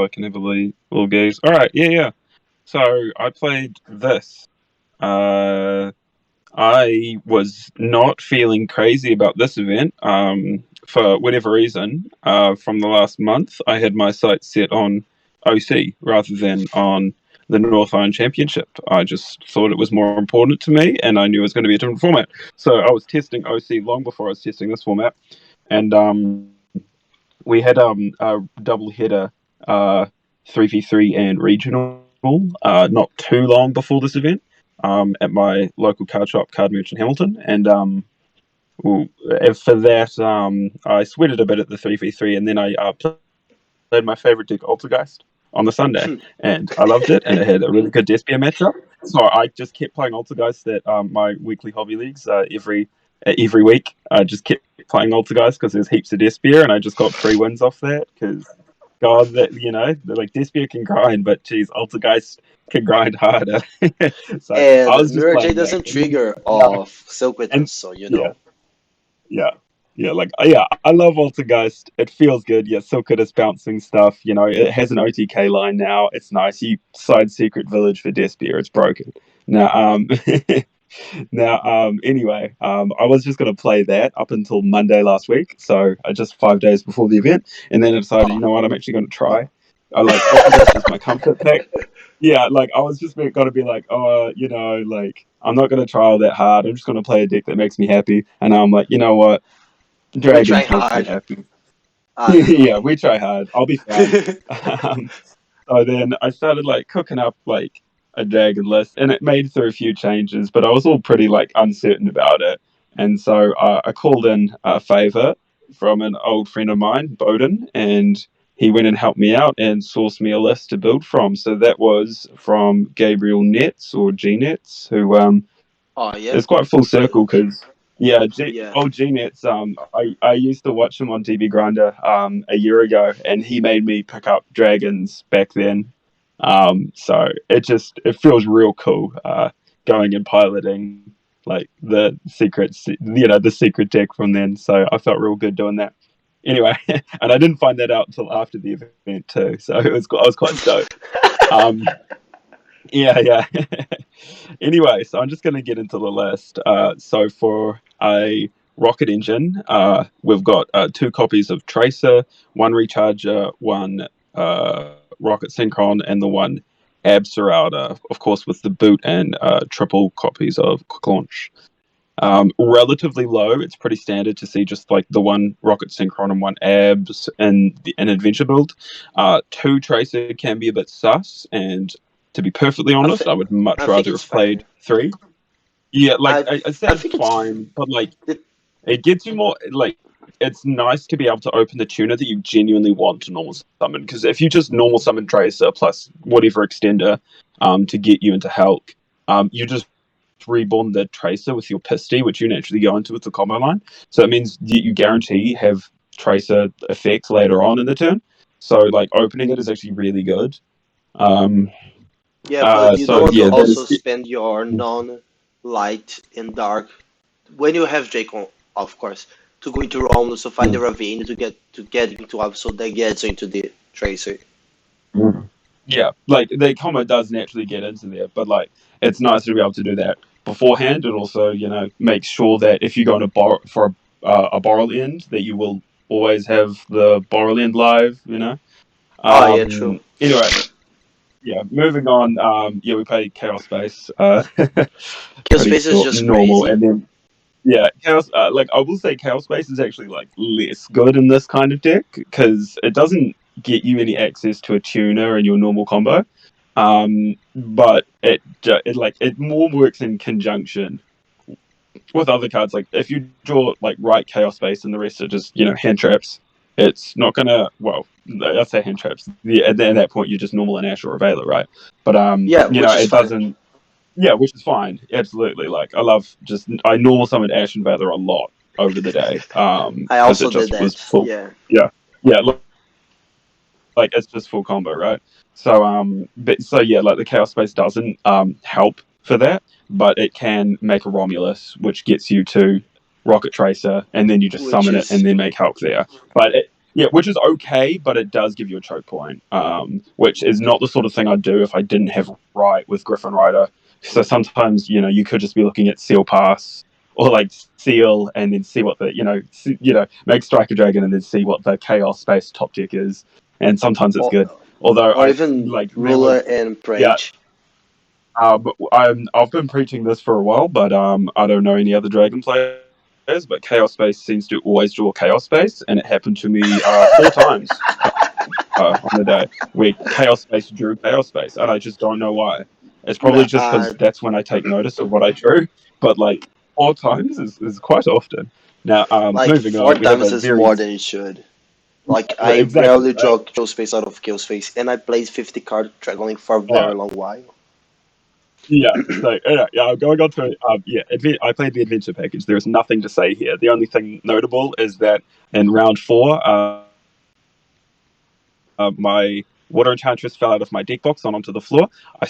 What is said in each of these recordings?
I can have a little gaze. All right, yeah. So I played this. Uh, I was not feeling crazy about this event. For whatever reason, from the last month, I had my sights set on OC rather than on the North Iron Championship. I just thought it was more important to me, and I knew it was going to be a different format. So I was testing OC long before I was testing this format, and we had a double header, 3v3 and regional, not too long before this event, at my local card shop, Card Merchant Hamilton, and well, for that, I sweated a bit at the 3v3, and then I played my favorite deck, Altergeist, on the Sunday, and I loved it, and it had a really good Despia matchup. So I just kept playing Altergeist at my weekly hobby leagues every week. I just kept playing Altergeist because there's heaps of Despia, and I just got 3 wins off that because God, that like Despia can grind, but geez, Altergeist can grind harder. So I And was just Mirror J playing that, doesn't trigger and off Silkwittens, so you yeah, know. yeah, yeah. I love Altergeist. It feels good. Yeah, so good as bouncing stuff. It has an OTK line now. It's nice. You side secret village for Despia. It's broken now. Now, anyway, I was just going to play that up until Monday last week, so just 5 days before the event, and then I decided, you Oh. know what, I'm actually going to try. I like Optimus is my comfort pick. Yeah, like I was just going to be like, oh, like I'm not going to try all that hard. I'm just going to play a deck that makes me happy, and I'm like, you know what, We try Dragons makes me hard. happy. No. Yeah, we try hard. I'll be fine. Um, so then I started like cooking up like a dragon list, and it made through a few changes, but I was all pretty like uncertain about it. And so I called in a favor from an old friend of mine, Bowden, and he went and helped me out and sourced me a list to build from. So that was from Gabriel Nets or G Nets, who Oh yeah. it's quite full circle because yeah, Yeah. old G Nets. I used to watch him on TV Grinder a year ago, and he made me pick up dragons back then. So it feels real cool going and piloting like the secret deck from then. So I felt real good doing that. Anyway, and I didn't find that out until after the event too. So I was quite stoked. Um, yeah. Anyway, so I'm just going to get into the list. So for a rocket engine, we've got 2 copies of Tracer, 1 Recharger, 1 Rocket Synchron, and the 1 Absorauder, of course, with the boot and triple copies of Quick Launch. Relatively low. It's pretty standard to see just like the 1 Rocket Synchron and 1 Abs in an adventure build. 2 Tracer can be a bit sus, and to be perfectly I, honest, th- I would much I think rather it's have played fine. 3. Yeah, like I I I said, think it's fine, but like it, it gets you more like it's nice to be able to open the tuner that you genuinely want to normal summon. Because if you just normal summon Tracer plus whatever extender to get you into Hulk, you just reborn the Tracer with your Pisty, which you naturally go into with the combo line. So it means you guarantee have Tracer effects later on in the turn. So like opening it is actually really good. Um, yeah, but you so don't want to yeah, that also is. spend your non-light and dark when you have Jacon, of course, to go into Romulus to find the ravine to get into episode that gets into the Tracer. Yeah, like the combo does naturally get into there, but like it's nice to be able to do that beforehand, and also make sure that if you go on a a borrow end, that you will always have the borrow end live. Oh yeah, true. Anyway, yeah, moving on. Yeah, we played Chaos Space. Kill Pretty space is just normal, crazy. and then yeah, Chaos. Like I will say, Chaos Space is actually like less good in this kind of deck because it doesn't get you any access to a tuner in your normal combo. But it more works in conjunction with other cards. Like if you draw like right Chaos Space and the rest are just hand traps, it's not gonna. Well, I'd say hand traps. Yeah, at that point you're just normal and Ash or Veiler, right? But Yeah, which is it fine. doesn't. Yeah, which is fine. Absolutely. Like I normal summon Ash and Veiler a lot over the day. I Because it also did just was that. full. Yeah. Yeah, yeah. Like it's just full combo, right? So yeah, like the Chaos Space doesn't help for that, but it can make a Romulus, which gets you to Rocket Tracer, and then you just Which summon it is and then make Hulk there. But Yeah, which is okay, but it does give you a choke point, which is not the sort of thing I'd do if I didn't have right with Griffin Rider. So sometimes, you could just be looking at Seal Pass or like Seal and then see what make Striker Dragon and then see what the Chaos Space top deck is. And sometimes it's or good. Although or even there ruler was, and yeah, Prage. I've been preaching this for a while, but I don't know any other Dragon players. But Chaos Space seems to always draw Chaos Space, and it happened to me 4 times on a day where Chaos Space drew Chaos Space, and I just don't know why. It's probably Nah, just because that's when I take notice of what I drew. But like 4 times is quite often. Now, like moving four on, we have times a is very more than it should. Like I exactly rarely right. draw kill space out of kill space, and I played 50 card Dragon Link for a Uh, very long while. Yeah, so going on to I played the adventure package. There is nothing to say here. The only thing notable is that in round 4, my water enchantress fell out of my deck box and onto the floor. I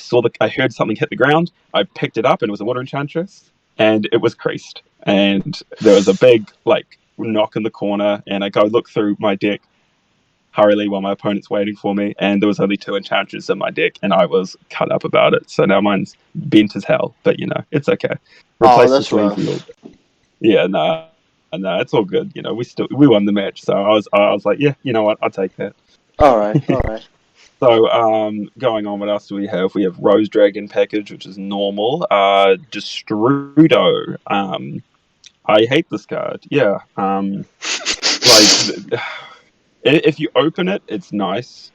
heard something hit the ground. I picked it up and it was a water enchantress, and it was creased. And there was a big like knock in the corner, and I go look through my deck hurriedly while my opponent's waiting for me, and there was only 2 enchantresses in my deck, and I was cut up about it. So now mine's bent as hell, but it's okay. Oh, Replace the that's sleeve, we all rough. good. Yeah, no, it's all good. We won the match, so I was like, yeah, you know what, I'll take that. All right, all right. So, going on, what else do we have? We have Rose Dragon package, which is normal. Destrudo. I hate this card. Yeah. Like if you open it, it's nice.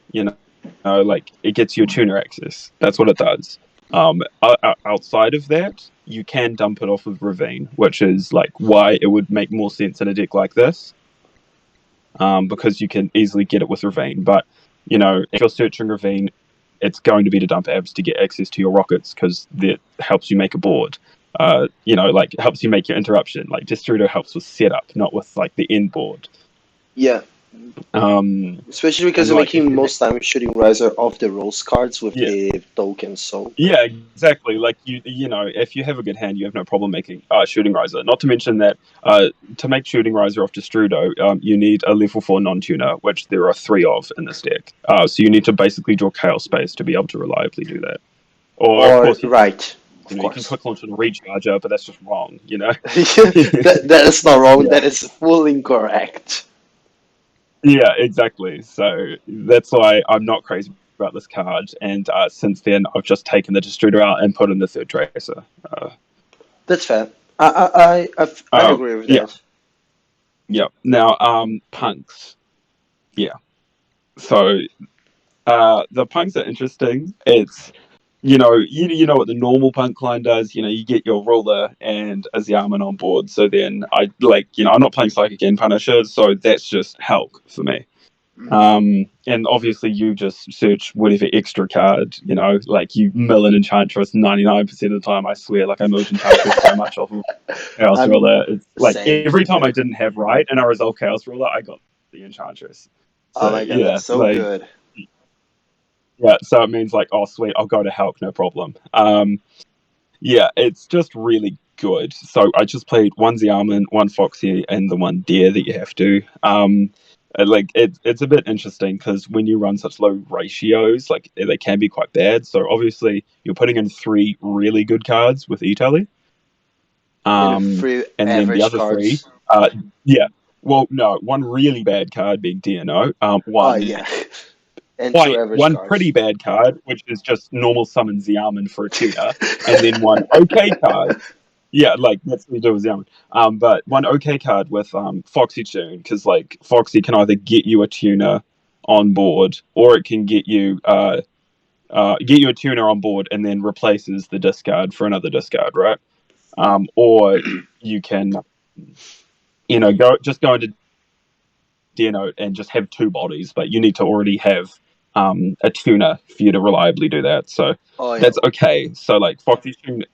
Like it gets you a tuner access. That's what it does. Outside of that, you can dump it off with Ravine, which is like why it would make more sense in a deck like this. Because you can easily get it with Ravine. But if you're searching Ravine, it's going to be to dump abs to get access to your rockets because that helps you make a board. Like it helps you make your interruption. Like Destrudo helps with setup, not with like the end board. Yeah, especially because And you're like if making you most time shooting riser off the rose cards with yeah, the token. So yeah, exactly. Like if you have a good hand, you have no problem making shooting riser. Not to mention that to make shooting riser off Destrudo, you need a level 4 non-tuner, which there are 3 of in this deck. So you need to basically draw chaos space to be able to reliably do that. Or of or course, right, of you can course. quick launch and recharger, but that's just wrong. That is not wrong. Yeah. That is fully incorrect. Yeah, exactly. So that's why I'm not crazy about this card. And since then, I've just taken the Destruder out and put in the third tracer. That's fair. I agree with Yeah, that. yeah. Now, punks. Yeah. So the punks are interesting. It's you know what the normal punk line does. You get your ruler and a Xiamen on board. So then I'm not playing Psychic and Punisher, so that's just Hulk for me. And obviously you just search whatever extra card, like you mill an Enchantress 99% of the time, I swear, like I milled Enchantress so much off of Chaos I'm Ruler. It's like same, every time I same. didn't have right and I resolved Chaos Ruler, I got the Enchantress. Oh So my god, that's yeah, so good. so it means like, oh sweet, I'll go to help, no problem. Yeah, it's just really good. So I just played one Xiamen, one Foxy, and the one Deer that you have to. It's a bit interesting because when you run such low ratios, like they can be quite bad. So obviously you're putting in 3 really good cards with E-Tally, And free and then the average other 3, cards. yeah. Well, no, one really bad card being DNO, Oh one yeah. And two quite average one cards. pretty bad card, which is just normal summon Xiamen for a tuner, and then one okay card. Yeah, like that's what we do with Xiamen. But one okay card with Foxy Tune, because like Foxy can either get you a tuner on board, or it can get you a tuner on board and then replaces the discard for another discard, right? Or you can go into and just have 2 bodies, but you need to already have a tuner for you to reliably do that. So Oh yeah. that's okay. So like Foxy Tune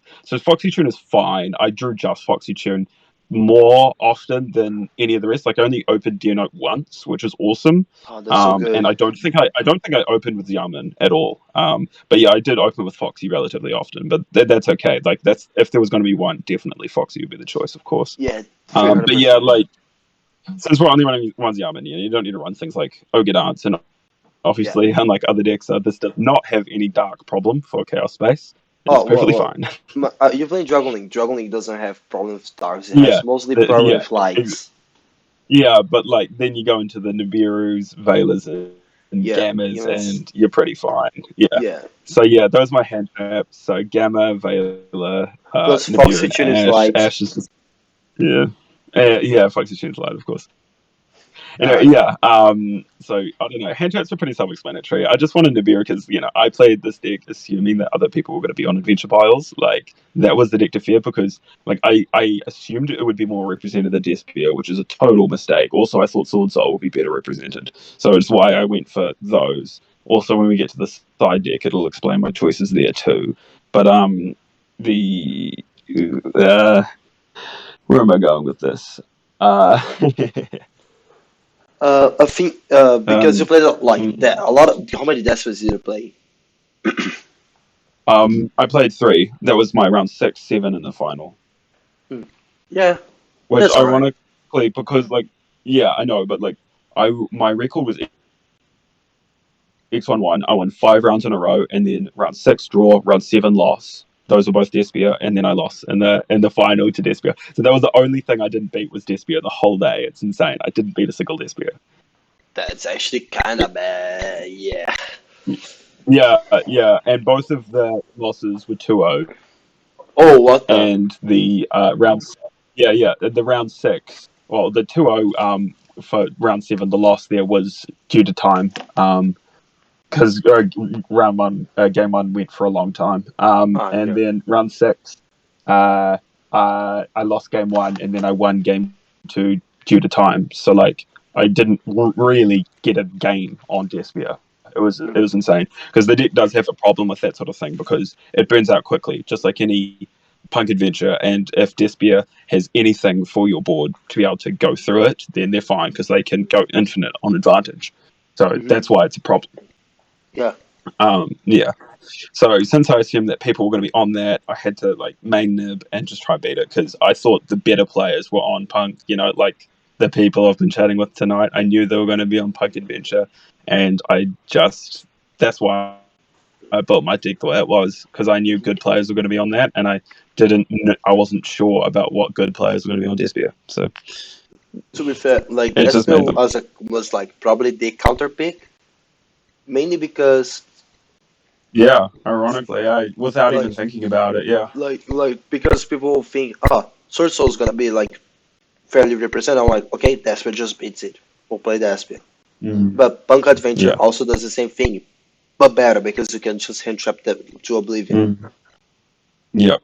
is fine. I drew just Foxy Tune more often than any of the rest. Like I only opened Deer once, which is awesome. Oh, that's so And good. I don't think I opened with Yaman at all. But yeah, I did open with Foxy relatively often. But that's okay. Like that's if there was going to be one, definitely Foxy would be the choice, of course. Yeah, three hundred But yeah, percent. like Since we're only running ones Yaman, you don't need to run things like Ogre Dance, and Yeah. obviously, unlike other decks, this does not have any dark problem for Chaos Space. It is Oh well, perfectly well. fine. You're playing Dragon League. Dragon League doesn't have problem with stars. It Yeah, has mostly problem yeah, with lights. yeah, but like then you go into the Nibiru's, Velas, and Yeah, Gammas, humans. and you're pretty fine. Yeah. Yeah. So yeah, those are my hand traps. So Gamma, Vela, Plus Nibiru, Foxy and Tune is Ash. light. Ash is just yeah, yeah. Foxy Tune's light, of course. Anyway, Alright. yeah. So I don't know. Hand traps are pretty self-explanatory. I just wanted Nibiru because I played this deck assuming that other people were going to be on adventure piles. Like that was the deck to fear because like I assumed it would be more represented than Despia, which is a total mistake. Also, I thought Sword Soul would be better represented, so it's why I went for those. Also, when we get to the side deck, it'll explain my choices there too. But the uh, where am I going with this? Uh, I think because you um, played like that a lot of how many Despers did you play? I played three. That was my round 6, 7 in the final. Hmm. Yeah, Which that's alright. ironically, because like, yeah, I know, but like, my record was X11. I won 5 rounds in a row, and then round 6 draw, round 7 loss. Those were both Despia, and then I lost in the final to Despia. So that was the only thing I didn't beat was Despia the whole day. It's insane. I didn't beat a single Despia. That's actually kind of bad. Yeah. Yeah, yeah, and both of the losses were 2-0. Oh, what the? And the yeah, yeah, the round 6, well, the 2-0 for round 7, the loss there was due to time, because round 1, game 1 went for a long time, Ah, and okay. then round 6, uh, I lost game 1, and then I won game 2 due to time. So like I didn't really get a game on Despia. It Hmm. was insane because the deck does have a problem with that sort of thing because it burns out quickly, just like any Punk Adventure. And if Despia has anything for your board to be able to go through it, then they're fine because they can go infinite on advantage. So Hmm. that's why it's a problem. Yeah. Yeah. So since I assumed that people were going to be on that, I had to like main nib and just try beat it because I thought the better players were on Punk. Like the people I've been chatting with tonight, I knew they were going to be on Punk Adventure, and that's why I built my deck the way it was because I knew good players were going to be on that, and I wasn't sure about what good players were going to be on Despia. So To be fair, like it just made Despel them. was like probably the counter pick, mainly because Yeah, ironically, without like even thinking about it, yeah. because people think, oh, Sword Soul is gonna be like fairly represented. I'm like, okay, Despel just beats it. We'll play Despel. Mm. But Punk Adventure Yeah. also does the same thing, but better because you can just hand trap them to oblivion. Mm. Yeah.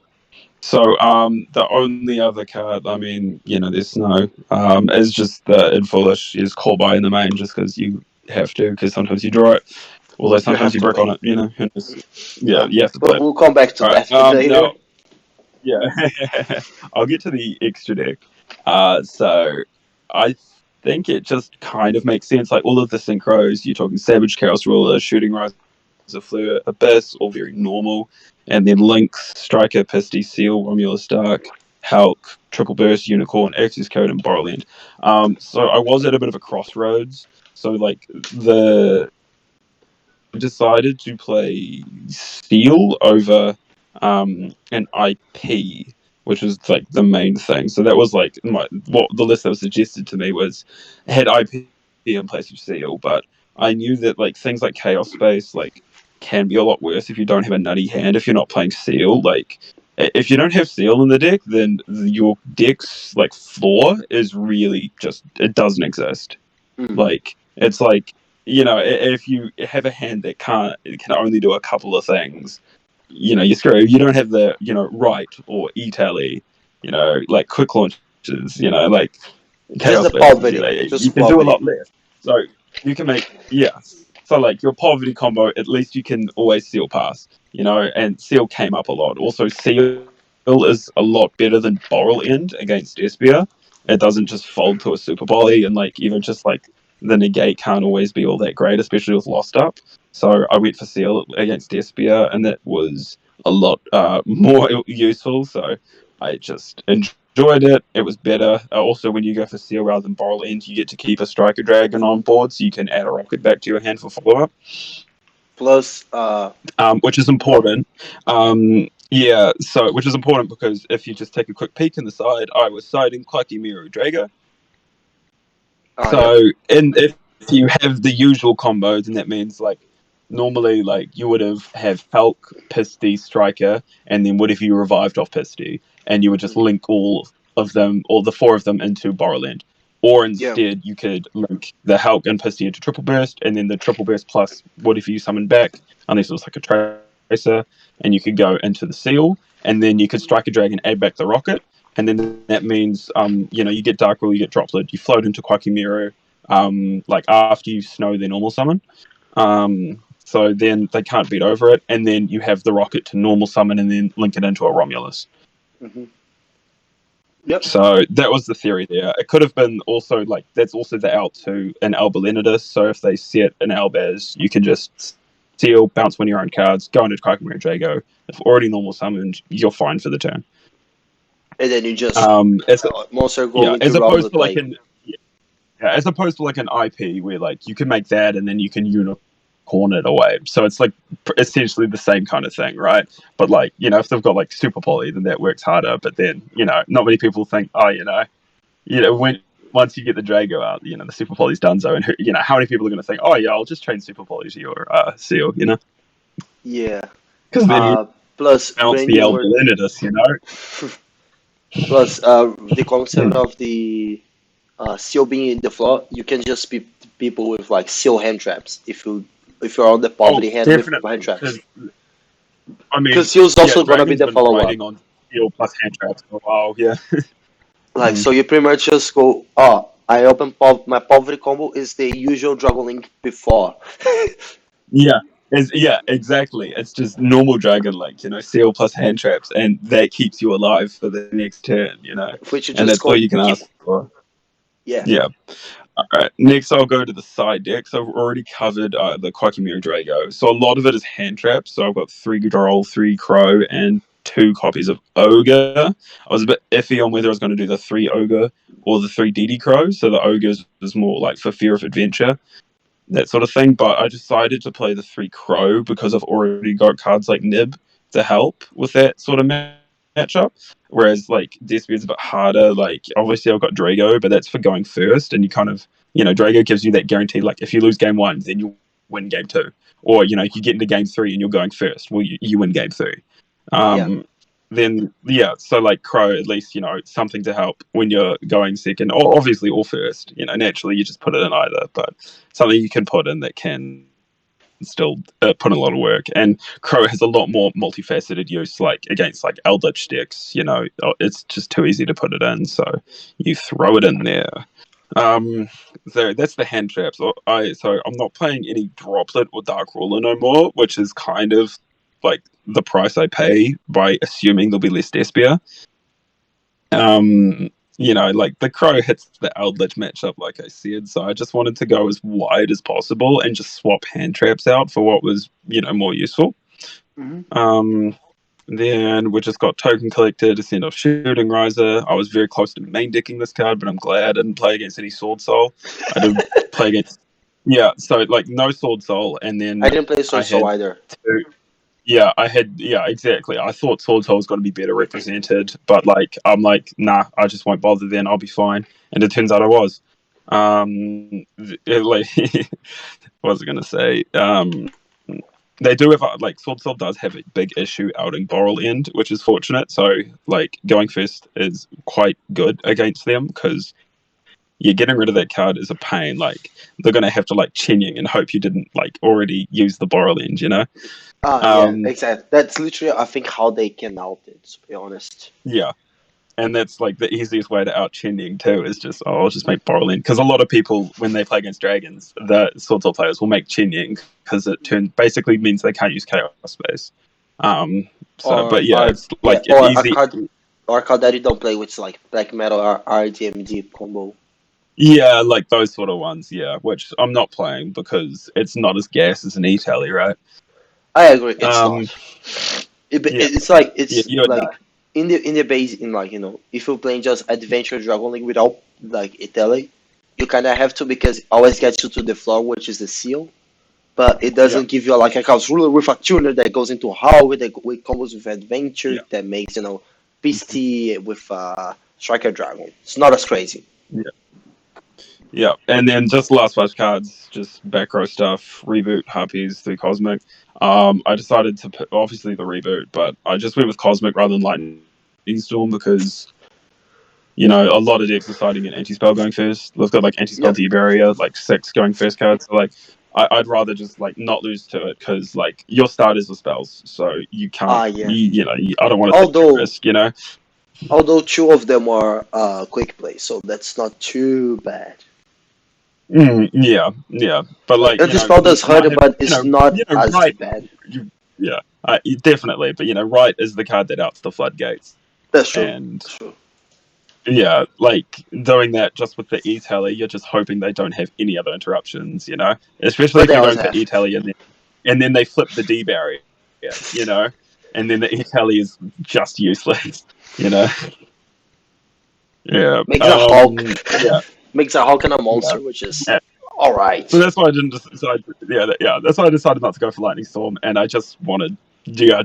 So, the only other card, I mean, there's no, is just the in foolish is call by in the main, just because you have to, because sometimes you draw it, although You sometimes have you to brick on play. it. Who knows? Yeah, you have to But play it. we'll come back to All right. that later. Now, yeah, I'll get to the extra deck. So I think it just kind of makes sense. Like all of the synchros, you're talking Savage, Chaos Ruler, Shooting Rise, Fleur, Abyss, all very normal. And then Lynx, Striker, Pisty, Seal, Romulus Dark, Hulk, Triple Burst, Unicorn, Access Code, and Borrowland. So I was at a bit of a crossroads. So like the decided to play Seal over an IP, which was like the main thing. So that was like what the list that was suggested to me was had IP in place of Seal, but I knew that like things like Chaos Space like can be a lot worse if you don't have a nutty hand. If you're not playing Seal, like if you don't have Seal in the deck, then your deck's like floor is really just it doesn't exist. Hmm. Like it's like if you have a hand that can only do a couple of things, you're screwed. You don't have the right or e tally, like quick launches, like Just chaos the spaces. poverty, You just can do a poverty. lot less. So you can make So like your poverty combo, at least you can always seal pass. And seal came up a lot. Also seal is a lot better than Boral End against Despia. It doesn't just fold to a super volley, and like even just like the negate can't always be all that great, especially with Lost Up. So I went for Seal against Despia, and that was a lot more useful. So I just enjoyed it. It was better. Also, when you go for seal rather than borrow end, you get to keep a striker dragon on board, so you can add a rocket back to your hand for follow up, Plus, which is oh, important. Yeah, so which is important because if you just take a quick peek in the side, I was siding Clucky Miru Drago. yeah. So, and if you have the usual combos, and that means like normally like you would have Falk, Pisty, Striker, and then what if you revived off Pisty, and you would just Mhm. link all of them, or the four of them, into Borrowland. Or Yeah. instead, you could link the Hulk and Pisty into Triple Burst, and then the Triple Burst plus what if you summon back, unless it was like a Tracer, and you could go into the Seal, and then you could strike a dragon, add back the Rocket, and then that means you get Dark Rule, you get Droplet, you float into Quackimiru, like after you snow their normal summon. So then they can't beat over it, and then you have the Rocket to normal summon and then link it into a Romulus. Hmm. Yep. So that was the theory there. It could have been also like that's also the out to an Albalenidus. So if they set an Albaz, you can just steal, bounce one of your own cards, go into Quackimiru Jago. If already normal summoned, you're fine for the turn. And then you just As monster go yeah, into as realm opposed with to like like an yeah, as opposed to like an IP where like you can make that and then you can unicorn it away. So it's like essentially the same kind of thing, right? But like if they've got like super poly, then that works harder. But then not many people think, oh, when once you get the Drago out, the super poly's done. So and how many people are going to think, oh yeah, I'll just train super poly to your seal, yeah. because then you Plus bounce when the you were Albalenidus. plus the concept Mm. of the seal being in the floor, you can just be people with like seal hand traps if you're on the Oh, poverty hand with hand definitely. traps. Because I Because mean, seal's yeah, also gonna be Dragon's the been follow up. riding on steel plus hand traps for a while. Yeah. Like Mm. so, you pretty much just go. I open my poverty combo is the usual Dragon Link before. Yeah. Yeah, exactly. It's just normal Dragon Link, seal plus hand traps, and that keeps you alive for the next turn. Which you And just that's all go you can keep. ask for. Yeah. Yeah. All right. Next, I'll go to the side decks. I've already covered the Quackimiru Drago. So a lot of it is hand traps. So I've got 3 Droll, 3 Crow, and 2 copies of Ogre. I was a bit iffy on whether I was going to do the 3 Ogre or the 3 DD Crow. So the Ogres was more like for fear of adventure, that sort of thing. But I decided to play the 3 Crow because I've already got cards like Nib to help with that sort of matchup. Whereas like Despia's a bit harder. Like obviously I've got Drago, but that's for going first, and you kind of Drago gives you that guarantee. Like if you lose game one, then you win game two, or you get into game three and you're going first. Well, you win game three. Yeah. Then yeah, so like Crow at least something to help when you're going second, or obviously or first. Naturally you just put it in either, but something you can put in that can still put in a lot of work. And Crow has a lot more multifaceted use, like against like Eldritch decks. It's just too easy to put it in, so you throw it in there. So that's the hand traps. So I'm not playing any Droplet or Dark Ruler no more, which is kind of like the price I pay by assuming there'll be less Despia. Like the Crow hits the Eldritch matchup, like I said. So I just wanted to go as wide as possible and just swap hand traps out for what was, more useful. Hmm. Um, then we just got Token Collector, Descent of Shooting Riser. I was very close to main decking this card, but I'm glad I didn't play against any Sword Soul. I did play against, yeah, so like no Sword Soul, and I then didn't play I Sword Soul had either. two. Yeah, exactly. I thought Sword Soul was going to be better represented, but like I'm like, nah, I just won't bother. Then I'll be fine. And it turns out I was. Like, what was I going to say? They do have like Sword Soul does have a big issue outing Boral End, which is fortunate. So like going first is quite good against them because getting rid of that card is a pain. Like they're going to have to like Chenying and hope you didn't like already use the Boral End. Yeah, Um, exactly. That's literally, I think, how they can out it, to be honest. yeah, and that's like the easiest way to out Chenying too is just I'll just make Borrowland because a lot of people when they play against dragons, the Sword Soul players will make Chenying because it basically means they can't use Chaos Space. But yeah, it's Yeah, like easy. or a card that you don't play, which is like Black Metal or RDMD combo. Yeah, like those sort of ones. Yeah, which I'm not playing because it's not as gas as an E-Tally, right? I agree, it's not. Um, yeah, It's like yeah, it's you and like I. in the base in like if you're playing just adventure Dragon League without like Italy, you kind of have to because it always gets you to the floor, which is the seal. But it Yeah, doesn't give you like a chaos ruler with a tuner that goes into how with combos with adventure yeah, that makes Beastie with Striker Dragon. It's not as crazy. yeah, yeah. And then just last five cards, just back row stuff, reboot, Harpies, through Cosmic. I decided to put obviously the reboot, but I just went with Cosmic rather than Lightning Storm because a lot of decks are citing an anti-spell going first. They've got like anti-spell Yep. D-barrier, like 6 going first cards. So like I'd rather just like not lose to it because like your starters are spells, so you can't. Yeah. I don't want to take that Although risk. You know. although two of them are quick play, so that's not too bad. Yeah, yeah, but Like like anti-spell does hurt, not have but it's not as right. bad. Yeah, definitely. But right is the card that outs the floodgates, That's true. and That's true. yeah, like doing that just with the e-tally, you're just hoping they don't have any other interruptions. Especially But if they you're always going for have. e-tally and then they flip the D barrier. You know, and then the e-tally is just useless. You know. Yeah. Makes a Hulk. Yeah. Makes a Hulk and a Yeah. monster, which is all So right. that's why I didn't decide. Yeah. That's why I decided not to go for Lightning Storm, and I just wanted,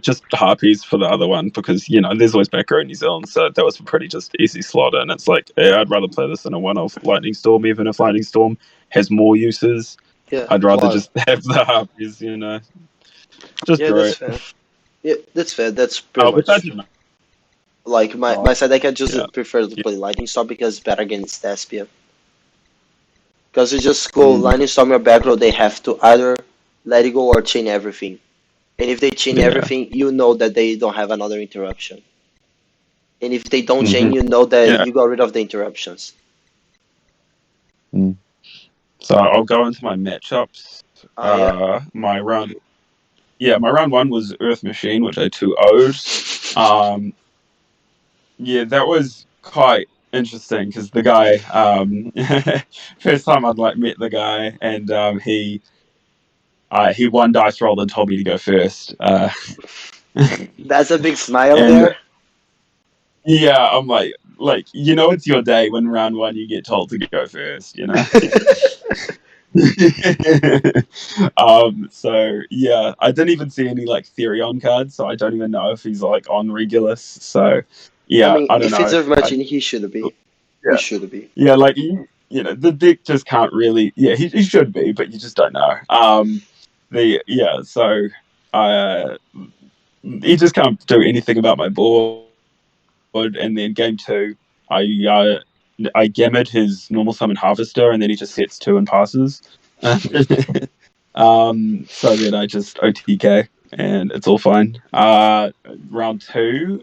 just Harpies for the other one because there's always back row in New Zealand, so that was a pretty just easy slot. And it's like, yeah, I'd rather play this than a one-off Lightning Storm, even if Lightning Storm has more uses. Yeah. I'd rather Well, just have the Harpies, just yeah, draw that's it. fair. Yeah, that's fair. That's pretty Which I much didn't. like my Oh, side deck. I just yeah. prefer to Yeah. play Lightning Storm because it's better against Despia. Because you just go Mm, Lightning Storm your back row, they have to either let it go or chain everything. And if they chain yeah. everything, you know that they don't have another interruption. And if they don't Hmm. chain, you know that Yeah. you got rid of the interruptions. Mm. So I'll go into my matchups. Yeah. My round. Yeah, my round one was Earth Machine, which I 2-0'd. Um, yeah, that was quite interesting because the guy, first time I'd like met the guy, and he won dice roll and told me to go first. That's a big smile And there. yeah, I'm like it's your day when round one you get told to go first. So yeah, I didn't even see any like Therion cards, so I don't even know if he's like on Regulus. So I yeah, mean, I don't if it's know. a machine, he should be. He Yeah, should be. yeah, like the deck just can't really. Yeah, he should be, but you just don't know. The yeah, so uh, he just can't do anything about my board. And then game two, I uh, I gammed his normal summon Harvester, and then he just sets 2 and passes. So then I just OTK, and it's all fine. Round two,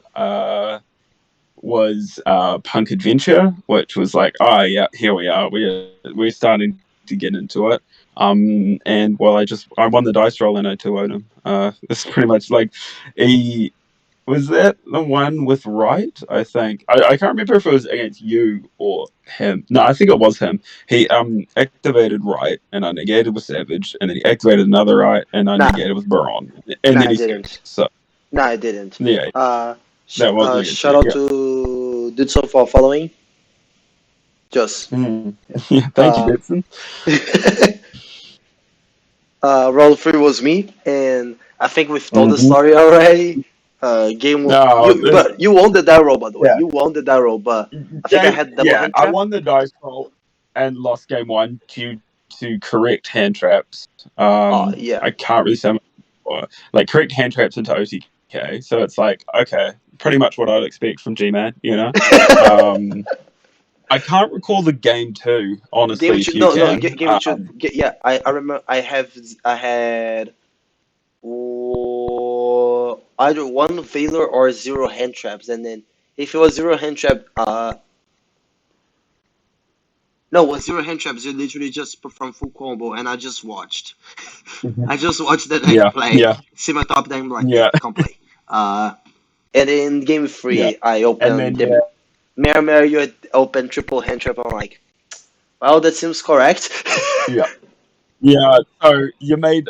was Punk Adventure, which was like, oh yeah, here we are. We're starting to get into it. And well, I won the dice roll and I 2-0'd him. It's pretty much like he was that the one with Right? I think I can't remember if it was against you or him. No, I think it was him. He activated Right and I negated with Savage, and then he activated another Right and I Nah, negated with Baron, and nah, then I he skipped. didn't. So Nah, I didn't. yeah, Uh, that wasn't against shout you. out Yeah. to Dudson for following. Just Mm. Yeah, thank you, um, Dixon. round three was me, and I think we've told the Mm-hmm. story already. No, But you won the die roll, by the way. yeah, You won the die roll, but I think I had double hand I trap. won the dice roll and lost game one due to correct hand traps. Yeah. I can't really say much more. Like correct hand traps into OTK, so it's like okay, pretty much what I'd expect from G-Man. Um, I can't recall the game two, Game honestly. If two, you no, can, game two. Yeah, I remember. I had either one failure or zero hand traps, and then if it was zero hand trap, no, with zero hand traps, you literally just perform full combo, and I just watched. I just watched the deck yeah, play. yeah, See my top deck, I'm like, yeah, yeah, come play. And in game yeah, three, I and then opened yeah, the Mary you had opened triple hand trap. I'm like, well, that seems correct. yeah. Yeah, so you made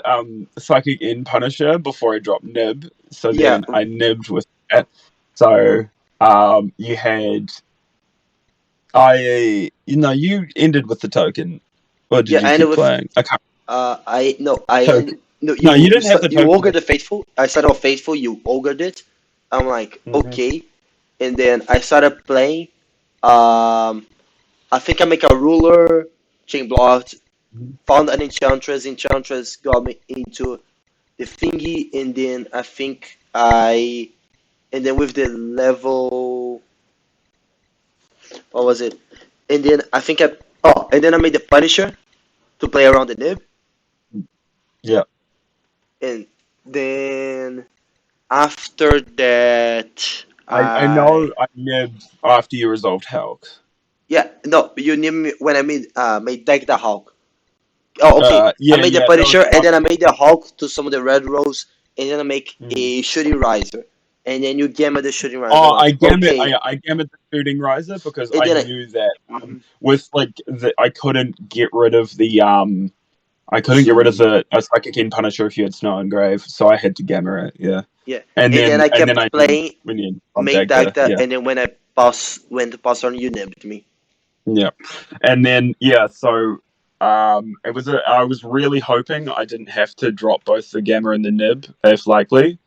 Psychic in Punisher before I dropped Nib, so Yeah, then I nibbed with that. So You had you ended with the token, or Yeah, did you I ended keep with playing? I can't I no I token. ended no No, you didn't have the you token. ogred the faithful. I started off faithful. You ogred it. I'm like Hmm. okay, and then I started playing. Um, I think I make a ruler, chain blocked, found an enchantress. Enchantress got me into the thingy, and then I think and then with the level, what was it? And then I think and then I made the Punisher to play around the nib, Yeah, and then after that, I know I nibbed after you resolved Hulk. yeah, no, you need me when I made deck the Hulk. Oh, okay. I Yeah, made the yeah, that was Punisher, and then I after. made the Hulk to some of the red rolls, and then I make Mhm. a shooting riser, and then you gamma the shooting riser. I'm Oh, like, okay, I gammed the shooting riser because and I then knew that mhm. with like I couldn't get rid of the I couldn't get rid of So the a psychic in Punisher if you had Snow and Grave, so I had to gamma it. Yeah, yeah, and then I and then I kept nibbed playing, when you on make Dagda. Dagda, Yeah, and then when I went to pass on, you nibbed me yeah, and then yeah, so it was I was really hoping I didn't have to drop both the gamma and the nib if likely.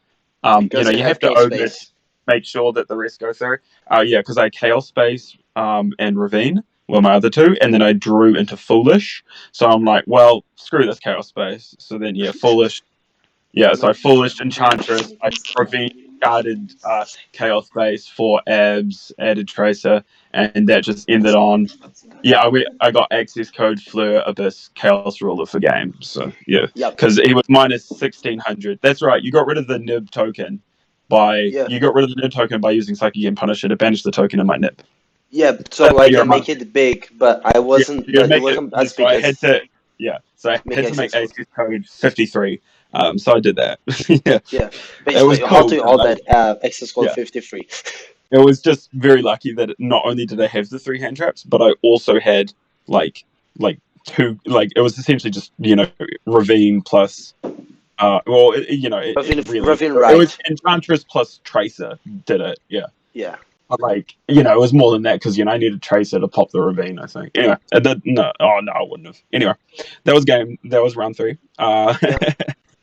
because you You have have to game own it, space. make sure that the rest go through. Yeah, because I Chaos Space and Ravine were my other two, and then I drew into Foolish. So I'm like, well, screw this Chaos Space. So then, yeah, Foolish. Yeah, so I Foolish Enchantress. I Ravine guarded Chaos Space for Abs, added Tracer, and that just ended on. Yeah, I got access code Fleur Abyss Chaos Ruler for game. So yeah, Yep. because it was minus 1600. That's right. You got rid of the nib token Yeah. by using Psychic and Punisher to banish the token in my nib. Yeah. So That's why like I you're a make monk. it big, but I Yeah, wasn't. you But it make it. wasn't Yeah, as so big I had as to. Yeah, so I make had to make access code. access code 53. So I did that. Yeah, Yeah. it was Basically, how cool to because all that access code yeah, 53. it was just very lucky that not only did I have the three hand traps, but I also had like like two. Like it was essentially just ravine plus. Well, it Ravine, really Ravine it was right. enchantress plus tracer did it. Yeah, Yeah. but like it was more than that because I needed tracer to pop the ravine. I think. Anyway, I did no. Oh no, I wouldn't have. Anyway, that was game. That was round three. Yeah.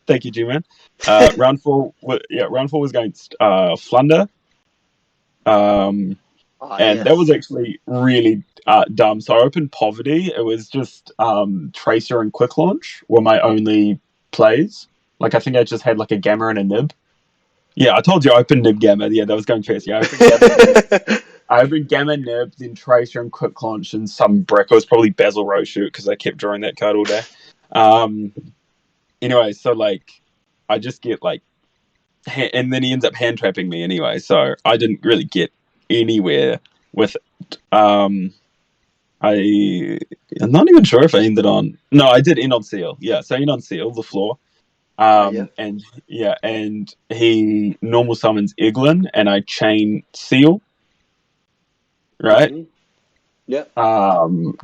Thank you, G-Man. Round four. Yeah, round four was against Flunder. Um, Ah, and that was yes. actually really dumb. So I opened Poverty. It was just Tracer and Quick Launch were my only plays. Like I think I just had like a Gamma and a Nib. Yeah, I told you I opened Nib Gamma. Yeah, that was going fast. Yeah, I opened Gamma Nib. I opened Gamma Nib, then Tracer and Quick Launch and some brick. It was probably Basil Roshoot because I kept drawing that card all day. Um, anyway, so like I just get like, and then he ends up hand trapping me anyway. So I didn't really get anywhere with it. I'm not even sure if I ended on. No, I did end on Seal. Yeah, so I end on Seal, the floor. Yeah. And yeah, and he normal summons Eglin, and I chain Seal, right? Hmm. Yeah.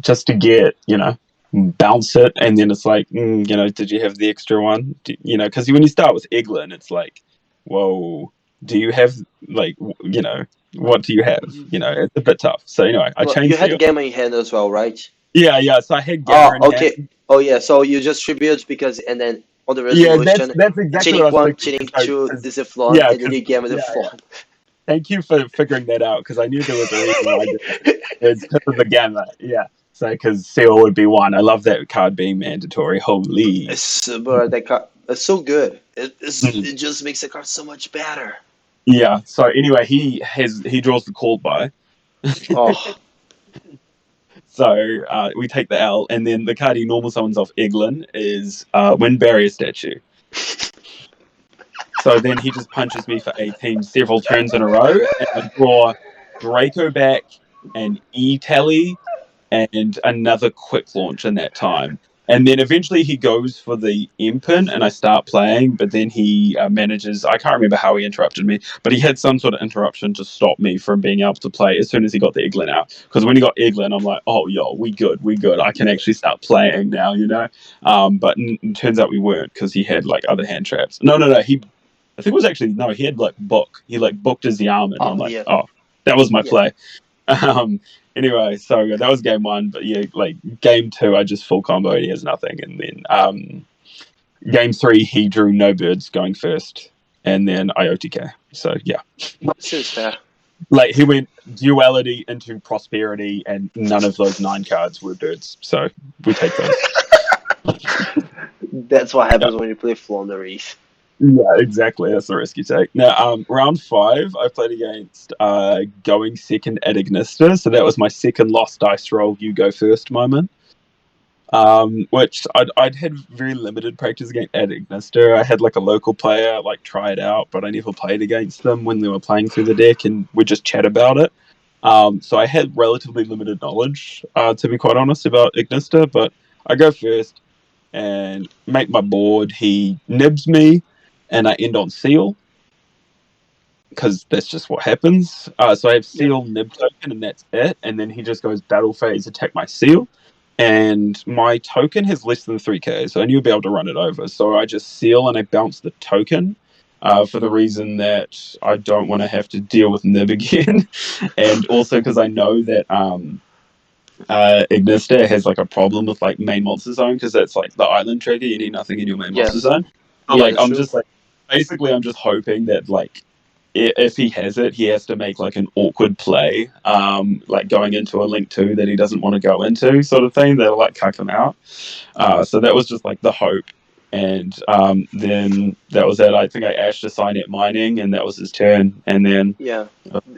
Just to get bounce it, and then it's like, did you have the extra one? Because when you start with Eglin, it's like, whoa, do you have like, what do you have? Hmm. It's a bit tough. So anyway, I Well, chain you had Seal. Gamma in hand as well, right? Yeah, yeah. So I had Gamma Oh, in hand. okay. Oh, yeah. So you just tribute because, and then on the Yeah, that's resolution, that's exactly what chaining I was one, thinking. chaining two, Cause this is Flon, yeah, and then because you gamma the yeah, Flon. thank you for figuring that out because I knew there was a reason why I did it. It's because of the gamma. Yeah, so because Seal would be one. I love that card being mandatory. Holy. Bro, that card it's so good. Mm. It just makes the card so much better. Yeah. So anyway, he draws the called by. Oh, So we take the L, and then the card he normal summons off Eglin is Wind Barrier Statue. So then he just punches me for 18 several turns in a row, and I draw Draco back and E Tally and another quick launch in that time. And then eventually he goes for the Impin, and I start playing, but then he manages. I can't remember how he interrupted me, but he had some sort of interruption to stop me from being able to play as soon as he got the Eglin out. Because when he got Eglin, I'm like, oh, yo, we good, we good. I can actually start playing now. But it turns out we weren't because he had like other hand traps. No, no, no. I think it was actually no. He had like book. He like booked his Yarman. I'm oh like, yeah. oh. That was my Yeah. play. Um, anyway, so that was game one. But yeah, like game two, I just full combo. He has nothing, and then game three, he drew no birds going first, and then I OTK. So yeah, Seems fair. like he went duality into prosperity, and none of those 9 cards were birds. So we take those. That's what Yeah, happens when you play Flounders. yeah, exactly. That's the risk you take. Now, round five, I played against going second at Ignista. So that was my second lost dice roll. You go first moment. Which I'd had very limited practice against at Ignista. I had like a local player like try it out, but I never played against them when they were playing through the deck, and we just chat about it. So I had relatively limited knowledge, to be quite honest, about Ignista. But I go first and make my board. He nibs me, and I end on seal because that's just what happens. So I have Yep. seal nib token, and that's it. And then he just goes battle phase, attack my seal, and my token has less than 3k, so I knew I'd be able to run it over. So I just seal and I bounce the token. For the reason that I don't want to have to deal with Nib again, and also because I know that Ignista has like a problem with like main monster zone because that's like the island trigger. You need nothing in your main Yeah. monster zone. So Yeah, like that's I'm true. just like basically I'm just hoping that like if he has it, he has to make like an awkward play, like going into a link two that he doesn't want to go into, sort of thing. That'll like cuck him out. So that was just like the hope. And then that was it. I think I ashed a sign at mining, and that was his turn. And then, Yeah.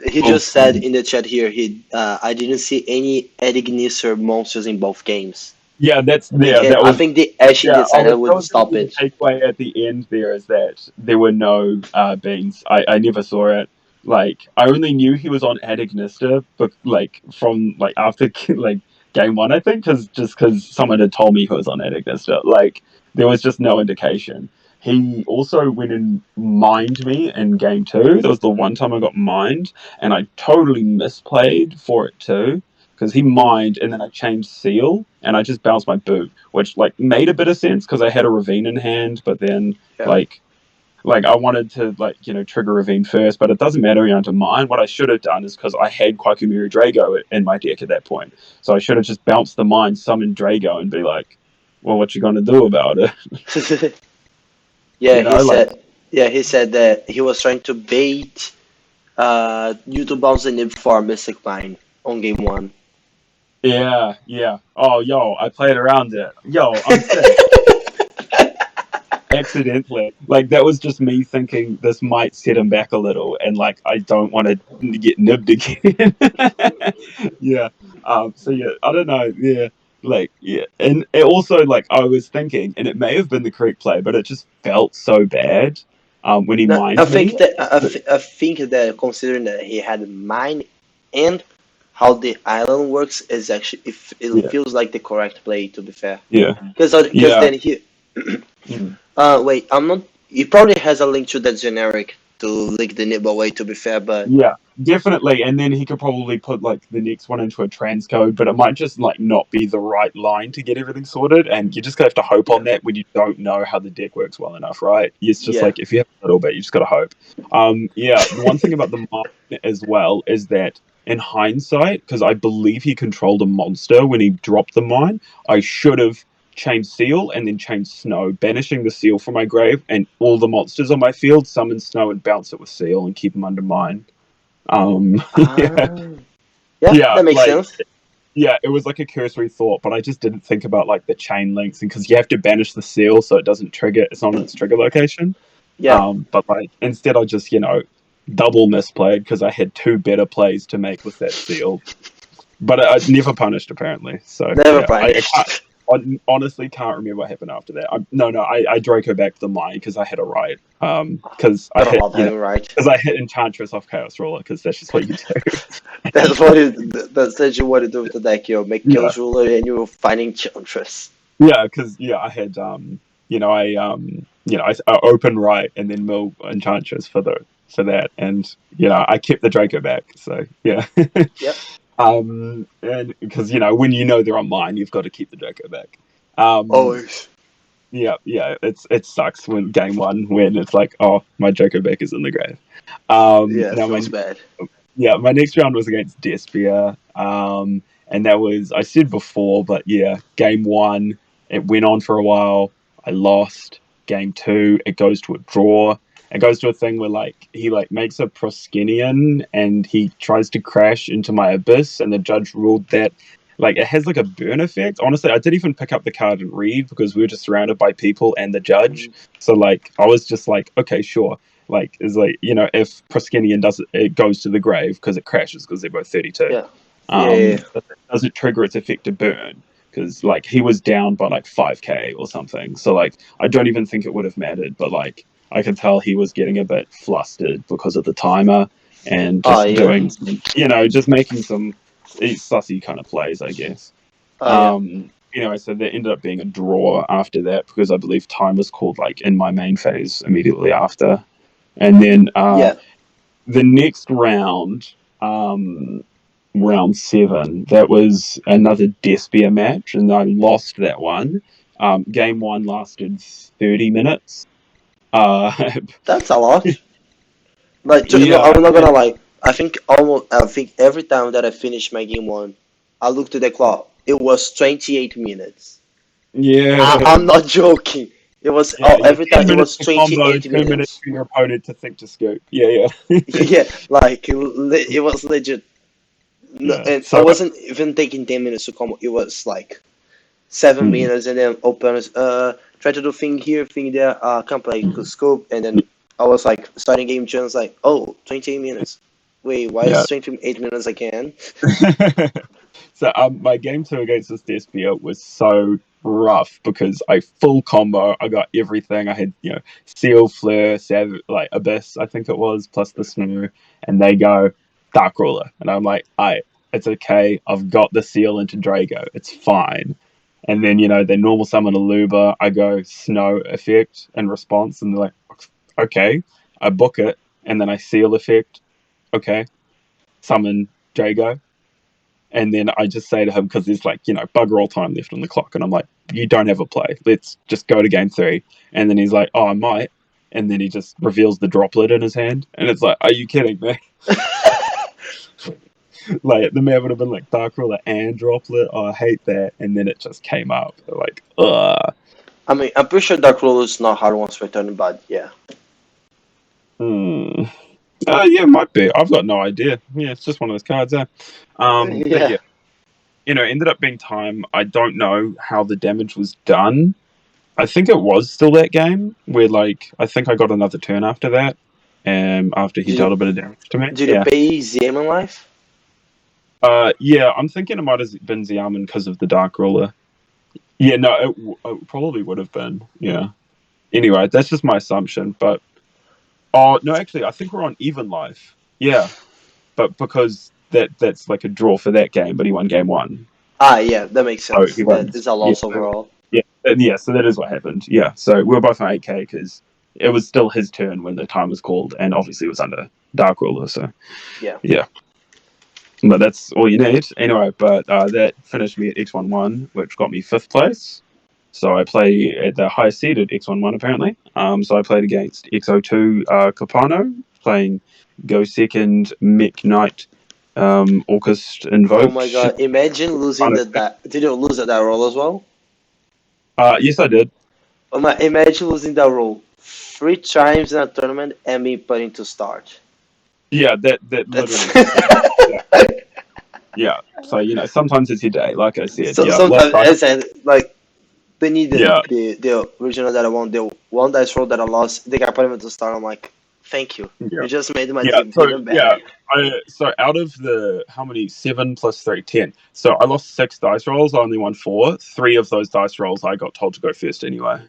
He oh, just said in the chat here, I didn't see any Edigniser monsters in both games. yeah, that's I think yeah, that I was think the Ashy yeah. decided That would was going to stop be the it. takeaway at the end. There is that there were no beans. I never saw it. Like I only knew he was on Adignista, but like from like after like game one, I think, because someone had told me he was on Adignista. Like there was just no indication. He also went and mined me in game two. That was the one time I got mined, and I totally misplayed for it too because he Mm, mined and then I changed seal and I just bounced my boot, which like made a bit of sense because I had a ravine in hand, but then yeah. like I wanted to like trigger ravine first, but it doesn't matter to mine. What I should have done is because I had Quakumiri Drago in my deck at that point, so I should have just bounced the mine, summoned Drago, and be like, well, what you gonna do about it? Yeah, he Like said. Yeah, he said that he was trying to bait you to bounce the nib for Mystic Mine on game one. yeah. Oh, yo, I played around it. Yo, I'm sick. Accidentally. Like that was just me thinking this might set him back a little, and like I don't want to get nibbed again. Yeah. So yeah, I don't know. Yeah. Like yeah, and it also like I was thinking, and it may have been the correct play, but it just felt so bad. When he No, I mined think me. that I think that considering that he had mine and how the island works is actually if it Yeah. feels like the correct play to be fair. Yeah. Because Yeah. then he Mm. wait, I'm not. He probably has a link to that generic to link the nib away. To be fair, but Yeah, definitely. And then he could probably put like the next one into a transcode, but it might just like not be the right line to get everything sorted. And you just have to hope yeah, on that when you don't know how the deck works well enough, right? It's just yeah. like if you have a little bit, you just gotta hope. Yeah, the one thing about the mine as well is that in hindsight, because I believe he controlled a monster when he dropped the mine, I should have changed seal and then changed snow, banishing the seal from my grave and all the monsters on my field, summon snow and bounce it with seal and keep them under mine. Yeah, Ah, yeah, yeah, that makes like sense. yeah, it was like a cursory thought, but I just didn't think about like the chain links, and because you have to banish the seal so it doesn't trigger, it's on its trigger location. Yeah. But like instead, I just double misplayed because I had two better plays to make with that seal, but I never punished apparently. So Never yeah, I can't. punished. I honestly can't remember what happened after that. I Draco back the mine because I had a right. Because I Gotta hit, love having right. because I hit Enchantress off Chaos Ruler because that's just what you do. That's what that's essentially what you do with the deck. You make Yeah, Chaos Ruler and you're finding Enchantress. yeah, because I had I open right and then mill Enchantress for that, and I kept the Draco back. So yeah, Yep. and because when they're on mine, you've got to keep the Draco back. Um, Always. yeah, it sucks when game one when it's like, oh, my Draco back is in the grave. Yeah, it Now my feels bad. Yeah, my next round was against Despia. And that was, I said before, but yeah, game one, it went on for a while. I lost. Game two, it goes to a draw. It goes to a thing where like he like makes a Proskinian and he tries to crash into my abyss, and the judge ruled that like it has like a burn effect. Honestly, I didn't even pick up the card and read because we were just surrounded by people and the judge. Mhm. So like I was just like, okay, sure. Like is like if Proskinian does it, it goes to the grave because it crashes because they're both 32. Yeah. Yeah. Does it trigger its effect to burn? Because like he was down by like 5k or something. So like I don't even think it would have mattered, but like I could tell he was getting a bit flustered because of the timer and Oh just yeah. doing just making some sussy kind of plays, I guess. Oh yeah. Anyway, so there ended up being a draw after that because I believe time was called like in my main phase immediately after. And then Yeah. the next round, round seven, that was another Despia match, and I lost that one. Game one lasted 30 minutes. Uh, That's a lot. Like, no, yeah, I'm not gonna lie. I think every time that I finished my game one, I looked at the clock. It was 28 minutes. yeah, I'm not joking. It was yeah, yeah. every 10 time. It minutes was to combo, 28 2 minutes minutes. for your opponent to think to scoop. Yeah, yeah. Yeah, like it was legit. No, Yeah. and I So, wasn't even taking 10 minutes to come. It was like 7 minutes, and then open. Try to do thing here, thing there. Can't play scope, and then I was like starting game two. And I was like, oh, 28 minutes. Wait, why yeah. is 28 minutes again? So my game two against this Despia was so rough because I full combo. I got everything. I had Seal, Flare, like Abyss, I think it was, plus the Snow, and they go Dark Ruler, and I'm like, it's okay. I've got the Seal into Drago. It's fine. And then they normal summon a Luba. I go Snow effect in response, and they're like, okay. I book it, and then I Seal effect. Okay, summon Drago. And then I just say to him, because there's like, bugger all time left on the clock. And I'm like, you don't have a play. Let's just go to game three. And then he's like, oh, I might. And then he just reveals the droplet in his hand. And it's like, are you kidding me? Like, the man would have been like, Dark Ruler and droplet. Oh, I hate that. And then it just came up. Like, ugh. I mean, I'm pretty sure Dark Ruler is not hard once returning, but yeah. Hmm. Yeah, might be. I've got no idea. Yeah, it's just one of those cards, but Yeah. yeah, ended up being time. I don't know how the damage was done. I think it was still that game where like I think I got another turn after that. After he Did dealt you a bit of damage to me. did you Yeah. pay ZM in life? Yeah, I'm thinking it might have been Xiamen because of the Dark Ruler. Yeah, no, it probably would have been. Yeah. Anyway, that's just my assumption. But oh no, actually, I think we're on even life. Yeah, but because that's like a draw for that game, but he won game one, Ah, yeah, that makes so sense. he That wins. is a Yeah, loss overall. yeah, yeah. So that is what happened. Yeah, so we were both on 8k because it was still his turn when the time was called, and obviously it was under Dark Ruler. So Yeah. yeah, but that's all you need anyway. But that finished me at X11, which got me fifth place. So I play at the highest seeded X11 apparently. So I played against X02 Capano, playing Go Second, Mech Knight, Orcust Oh my Invoke. god, imagine losing Capano. that. Did you lose that roll as well? Yes, I did. Imagine losing that roll 3 times in a tournament and being put into start. Yeah, that That's literally happened. Yeah, yeah. So sometimes it's your day. Like I said, so. yeah, lost Sometimes dice. I said like they needed Yeah, the original that I won, the one dice roll that I lost. They got put into start. I'm like, thank you. yeah, You just made my yeah. team So even yeah, better. so out of the how many 7 plus 3 10. So I lost 6 dice rolls. I only won 4. 3 of those dice rolls I got told to go first anyway.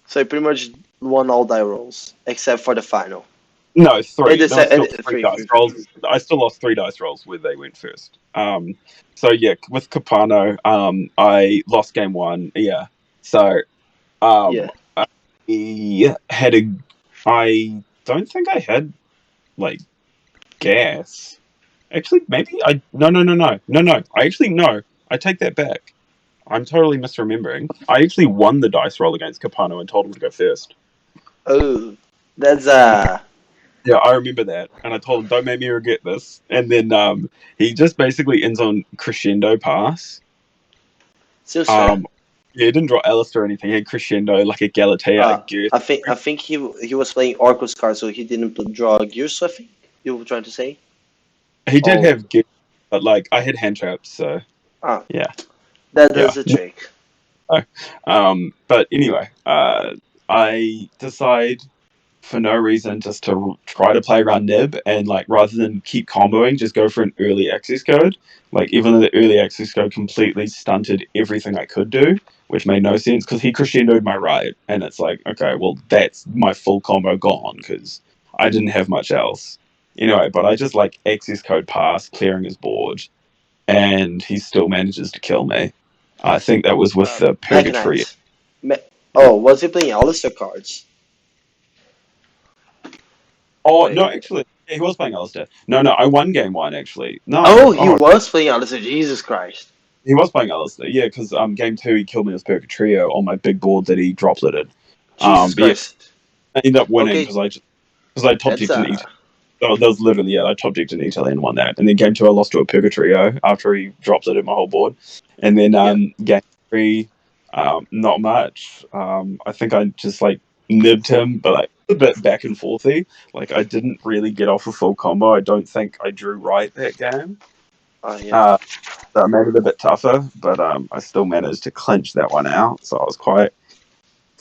So I pretty much won all die rolls except for the final. No, And 3. the There was still three three, dice three, three. rolls. I still lost 3 dice rolls where they went first. So yeah, with Capano, I lost game one. Yeah. So Yeah. I had a. I don't think I had like gas. Actually, maybe I. No, no, no, no, no, no. I actually no. I take that back. I'm totally misremembering. I actually won the dice roll against Capano and told him to go first. Oh, that's Yeah, I remember that, and I told him, "Don't make me regret this." And then he just basically ends on crescendo pass. Seems fair. Um, yeah, he didn't draw Alistair or anything. He had crescendo like a Galatea Gear. I think he was playing Oracle's card, so he didn't draw Gears. I think you were trying to say. He did Oh, have Gear, but like I had hand traps, so ah, yeah, that yeah. does the trick. No. But anyway, I decide for no reason just to try to play around Nib and like rather than keep comboing, just go for an early access code. Like even though the early access code completely stunted everything I could do, which made no sense because he crescendoed my right, and it's like okay, well that's my full combo gone because I didn't have much else. Anyway, but I just like access code pass, clearing his board, and he still manages to kill me. I think that was with the Purgatory. Mechanite. Me- oh, was he playing Alistair cards? Oh Wait. no, actually, yeah, he was playing Alistair. No, no, I won game one actually. No, Oh, he oh, was playing Alistair. Jesus Christ. he was playing Alistair. Yeah, because game two he killed me with Purgatrio on my big board that he dropleted. Jesus But yeah, Christ. I ended up winning Okay, because I top that's decked an Italy. Oh, that was literally I top decked an Italy and won that. And then game two I lost to a Purgatrio after he dropleted my whole board. And then yeah. game three, not much. I think I just like nibbed him, but like a bit back and forthy. Like I didn't really get off a full combo. I don't think I drew right that game. Yeah. Uh, so I made it a bit tougher, but I still managed to clinch that one out. So I was quite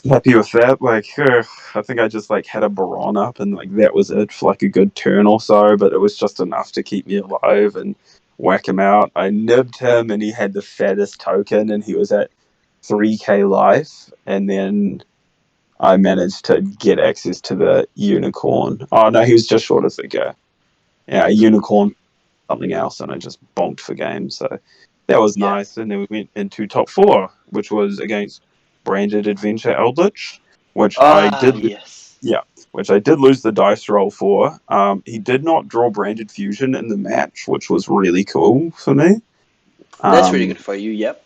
happy with that. Like, I think I just like had a Baron up, and like that was it for like a good turn or so. But it was just enough to keep me alive and whack him out. I nibbed him, and he had the fattest token, and he was at 3k life, and then I managed to get access to the unicorn. Oh no, he was just short of 3k. Yeah, a unicorn something else, and I just bonked for games. So that was Yeah. nice. And then we went into top four, which was against Branded Adventure Eldritch, which I Ah, did, yes. yeah, which I did lose the dice roll for. He did not draw Branded Fusion in the match, which was really cool for me. That's really good Um, for you. Yep.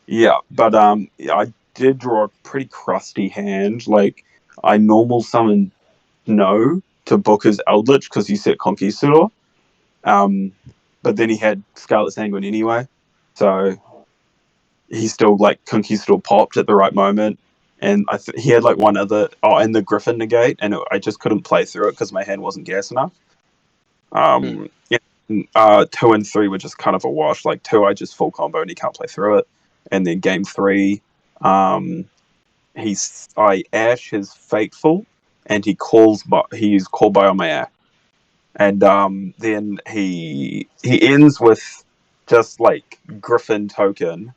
yeah, but I did draw a pretty crusty hand. Like I normal summoned No to book his Eldritch because he set Conquistador. Um, but then he had Scarlet Sanguine anyway, so he still like Conquistador popped at the right moment. And he had like one other, and the Griffin negate, and I just couldn't play through it because my hand wasn't gas enough. Hmm. Yeah, two and three were just kind of a wash. Like two, I just full combo and he can't play through it. And then game three, um, I ash his Fateful, and he's called by on my ash. And then he ends with just like Griffin token,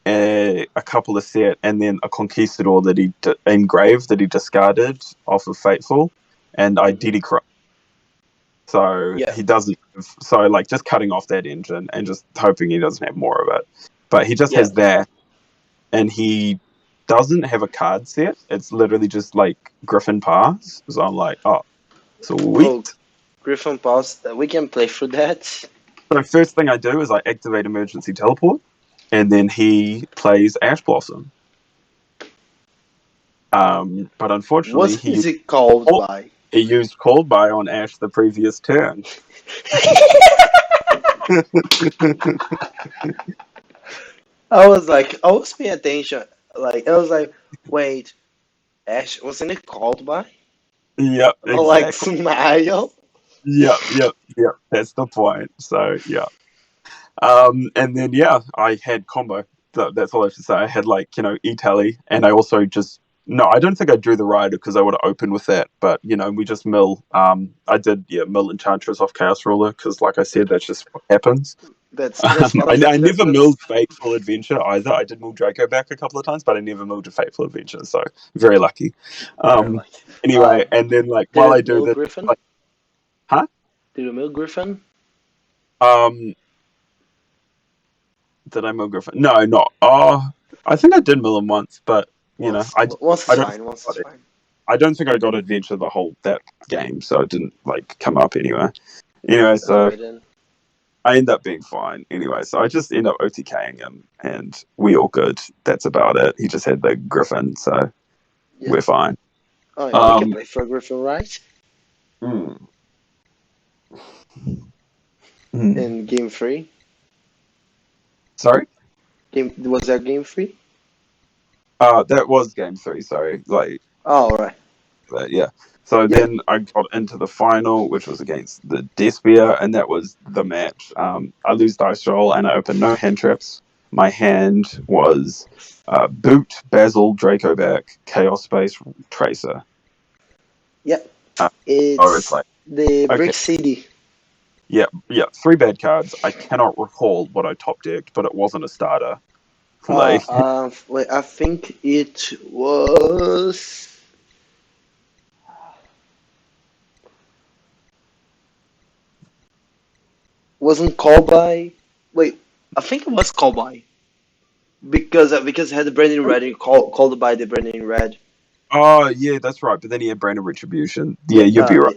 a couple of set, and then a Conquistador that he engraved that he discarded off of Fateful, and I Hmm. Dedicry. So Yeah. he doesn't. So like just cutting off that engine and just hoping he doesn't have more of it. But he just Yeah. has that, and he doesn't have a card set. It's literally just like Griffin Pass. So I'm like, oh, sweet. Oh, Griffin Pass. We can play through that. So first thing I do is I activate emergency teleport, and then he plays Ash Blossom. But unfortunately, What is it called by? he used Called By on Ash the previous turn. I was paying attention. Like, I was like, wait, Ash, wasn't it called by? Yep, Like, exactly. smile. Yep. That's the point. So yeah. And then yeah, I had combo. That's all I have to say. I had like E-Tally, and I also just no, I don't think I drew the rider because I would have opened with that. But we just mill. I did mill Enchantress off Chaos Ruler because, like I said, that's just what happens. That's part of the I never business. milled Fateful Adventure either. I did mill Draco back a couple of times, but I never milled a Fateful Adventure. So very lucky. Very Um, lucky. anyway, and then like Did while I it do Mill this, Griffin? like, huh? Did you Mill Griffin? Um, did I mill Griffin? No, not. Oh, I think I did mill him once, but Once. I Once I is don't think fine. Once I is got it. fine. I don't think I got adventure the whole that game, so it didn't like come up anyway. Anyway, so Okay then. I end up being fine. Anyway, so I just end up OTKing him, and we all good. That's about it. He just had the Griffin, so Yeah. we're fine. Oh yeah, we can Um, play for Griffin, right? Mm. Mm. in game three. Sorry. Game was that game three? That was game three. Sorry, like Oh, all right. yeah. So Yeah, then I got into the final, which was against the Despia, and that was the match. I lose dice roll, and I open no hand traps. My hand was Boot, Basil, Dracoback, Chaos Space, Tracer. yeah. Uh, so it's It's like, the okay, Brick City. yeah, yeah, three bad cards. I cannot recall what I top decked, but it wasn't a starter. Like, Wait, I think it wasn't called by. Wait, I think it was called by because it had the Brandon Red and called by the Brandon Red. oh yeah, that's right. But then he had Brand of Retribution. Yeah, you'd be right.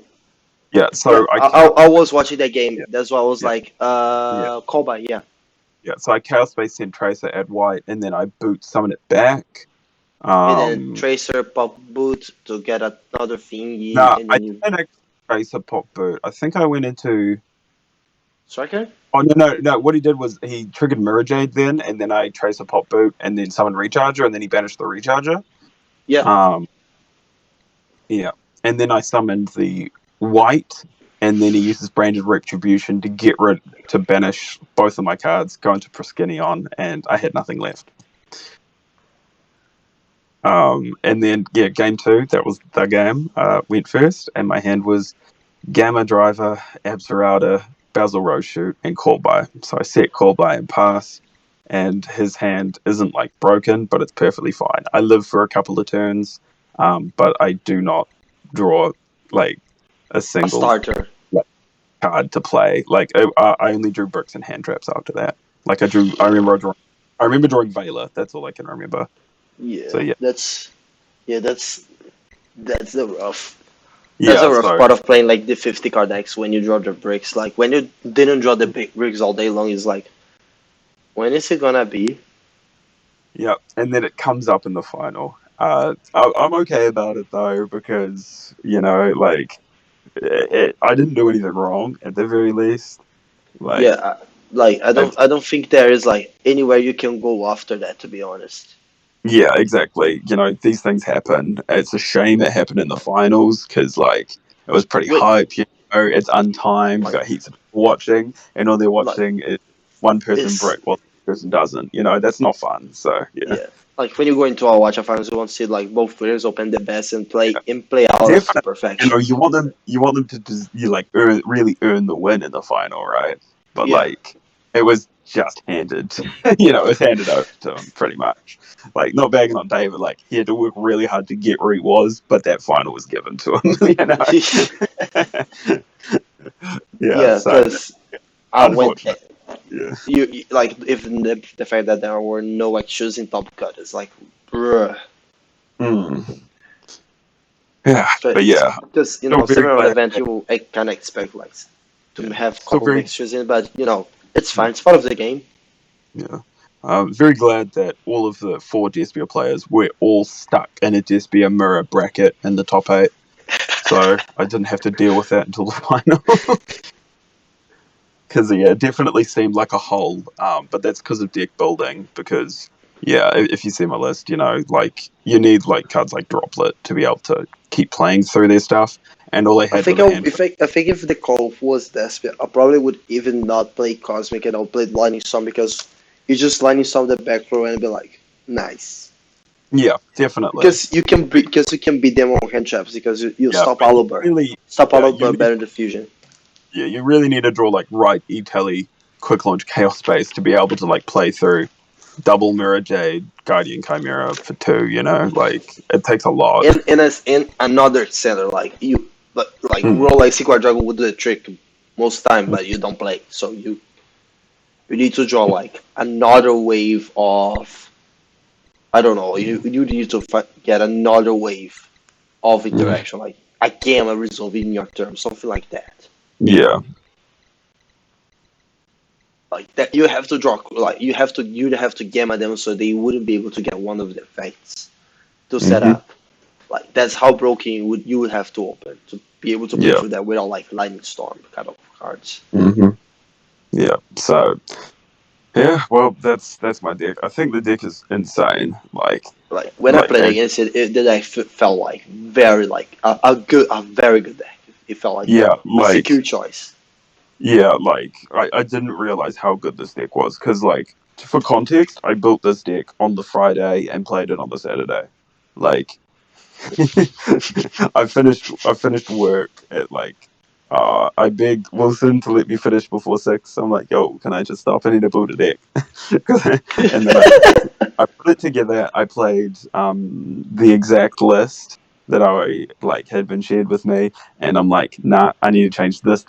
Yeah, Yeah, yeah. so I I was watching that game. yeah, That's why I was yeah, like, yeah, called by. Yeah, yeah. So I Chaos Space sent Tracer at white, and then I boot summon it back. and then Um, Tracer pop boot to get another thingy, no, and I then you didn't actually Tracer pop boot. I think I went into. striker. Oh no! What he did was he triggered Mirror Jade then, and then I Tracer pop boot, and then summon Recharger, and then he banished the Recharger. Yeah, Um, yeah, and then I summoned the white, and then he uses Branded Retribution to get rid to banish both of my cards, go into Proskinion, and I had nothing left. And then yeah, game two, that was the game. Went first, and my hand was Gamma Driver, Absorada, Basil Rose Shoot, and Call By. So I set Call By and pass, and his hand isn't like broken, but it's perfectly fine. I live for a couple of turns, but I do not draw like a a single starter. like, card to play. Like I only drew bricks and hand traps after that. Like I drew, I remember drawing. I remember drawing Vela. That's all I can remember. So Yeah, yeah, that's the rough. That's yeah. a rough So part of playing like the 50 card decks when you draw the bricks. Like when you didn't draw the big bricks all day long, it's like, when is it gonna be? yeah, and then it comes up in the final. I'm okay about it though because like I didn't do anything wrong at the very least. Yeah, Like, like it's I don't think there is like anywhere you can go after that, to be honest. yeah, exactly. These things happen. It's a shame it happened in the finals because like it was pretty Wait, hype. It's untimed. You like got heaps of people watching, and all they're like watching is one person it's brick while the person doesn't. That's not fun. So yeah, yeah. Like when you go into our watch finals, you want to see like both players open the best and play out of definitely. perfection. You want them to just really earn the win in the final, right? But Yeah. like it was just handed, it was handed over to him pretty much. Like not bagging on David, like he had to work really hard to get where he was, but that final was given to him, Yeah, Yeah, so because I went. unfortunate. Yeah. Like even the fact that there were no like shoes in top cut is like, bruh. Mm. Yeah, But but yeah, because still very seven round glad. event, you I kind of expect like to Yeah, have a still couple very mixtures in, but it's fine. It's part of the game. Yeah. Very glad that all of the four Despia players were all stuck in a Despia mirror bracket in the top eight. So I didn't have to deal with that until the final. Because, yeah, it definitely seemed like a hole. But that's because of deck building. Because, yeah, if you see my list, like you need like cards like Droplet to be able to keep playing through their stuff. And all they I had think was a handful. I think if the call was Despia, I probably would even not play Cosmic and I'll play Lightning Storm because you just Lightning Storm the back row and be like, nice. Yeah, definitely. Because you can beat them on hand traps because you Yeah, stop but you Aluber. really, Stop yeah, you Aluber need better than Fusion. yeah, you really need to draw like right E-Tele quick launch chaos space to be able to like play through double mirror jade guardian chimera for two. Like it takes a lot. In another center, like you but like Mm, roll like Sequoia Dragon would do the trick most time, but you don't play. So you need to draw like another wave of I don't know, you need to get another wave of mm, interaction, like a gamma resolve in your turn, something like that. yeah. Like that you have to draw like you have to gamma them so they wouldn't be able to get one of the effects to set Hmm. up. Like that's how broken you would have to open to be able to play Yeah. through that without like lightning storm kind of cards. hmm Yeah. So yeah, well, that's my deck. I think the deck is insane. Like when I played And against it, the deck felt like very like a very good deck. It felt like yeah, a secure choice. I didn't realize how good this deck was because, like, for context, I built this deck on the Friday and played it on the Saturday. Like, I finished work at like I begged Wilson to let me finish before 6. I'm like, yo, can I just stop? I need to build a deck. 'Cause and then I put it together. I played the exact list that I like had been shared with me, and I'm like, nah, I need to change this.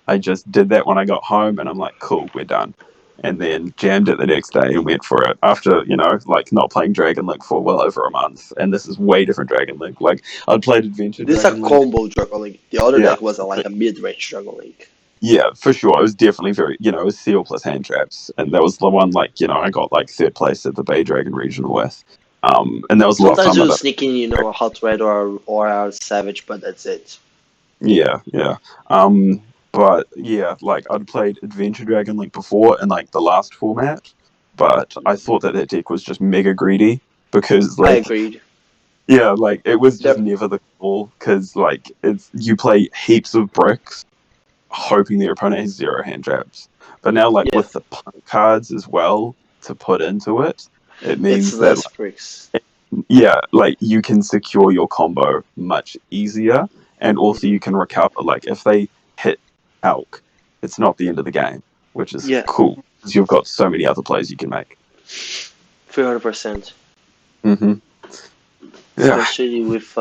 I just did that when I got home, and I'm like, cool, we're done. And then jammed it the next day and went for it after, like not playing Dragon Link for well over a month. And this is way different Dragon Link. Like I'd played Adventure This is a Dragon Link. combo Dragon Link. The other Yeah. deck was like a mid-range Dragon Link. Yeah, for sure. It was definitely very, it was Seal plus hand traps. And that was the one, like, I got like third place at the Bay Dragon regional with. And that was the last Sometimes time I you done. sneak in, a hot red or a savage, but that's it. Yeah, yeah. But yeah, like I'd played Adventure Dragon Link before in like the last format, but I thought that deck was just mega greedy because I like agreed. yeah, like it was just There, never the call because like it's you play heaps of bricks hoping their opponent has zero hand traps. But now, like yeah, with the punk cards as well to put into it, it it's means that less bricks. yeah, like you can secure your combo much easier, and also Mhm. you can recover. Like if they hit Elk, it's not the end of the game, which is Yeah, cool because you've got so many other plays you can make. 300%. hmm Yeah. Especially with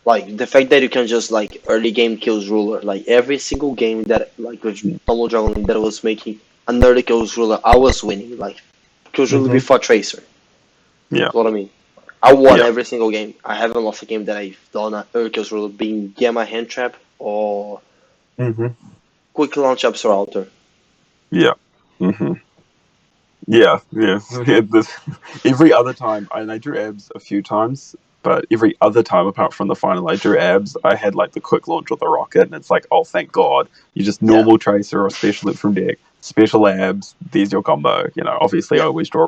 like the fact that you can just like early game kills ruler. Like every single game that like with normal Dragon Link that I was making an early kills ruler, I was winning. Like kills ruler hmm before Tracer. Yeah. That's what I mean. I won Yeah. every single game. I haven't lost a game that I've done an early kills ruler being Gamma Hand Trap or hmm Quick Launch Absolutor. Yeah. hmm Yeah, yeah. Every other time, and I drew abs a few times, but every other time apart from the final, I drew abs. I had like the quick launch with the rocket, and it's like, oh, thank God, you just Yeah, normal tracer or special it from deck, special abs. There's your combo. Obviously, I yeah, always draw.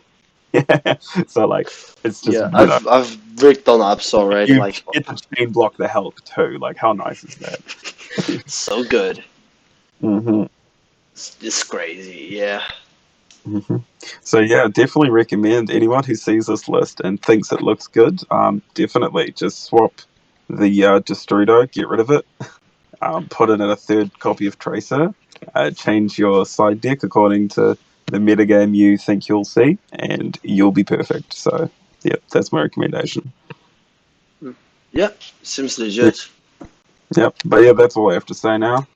Yeah, so like it's just yeah. I've bricked on Abs already. you Like get to chain block the help too. Like how nice is that? so good. hmm It's crazy. Yeah. hmm So yeah, definitely recommend anyone who sees this list and thinks it looks good. Definitely just swap the Destrudo, get rid of it, put in a third copy of Tracer, change your side deck according to the metagame you think you'll see, and you'll be perfect. So yeah, that's my recommendation. Yeah. Seems Yeah, legit. yeah, but yeah, that's all I have to say now.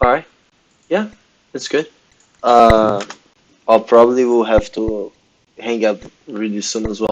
All right. Yeah, that's good. Uh, I'll probably will have to hang up really soon as well.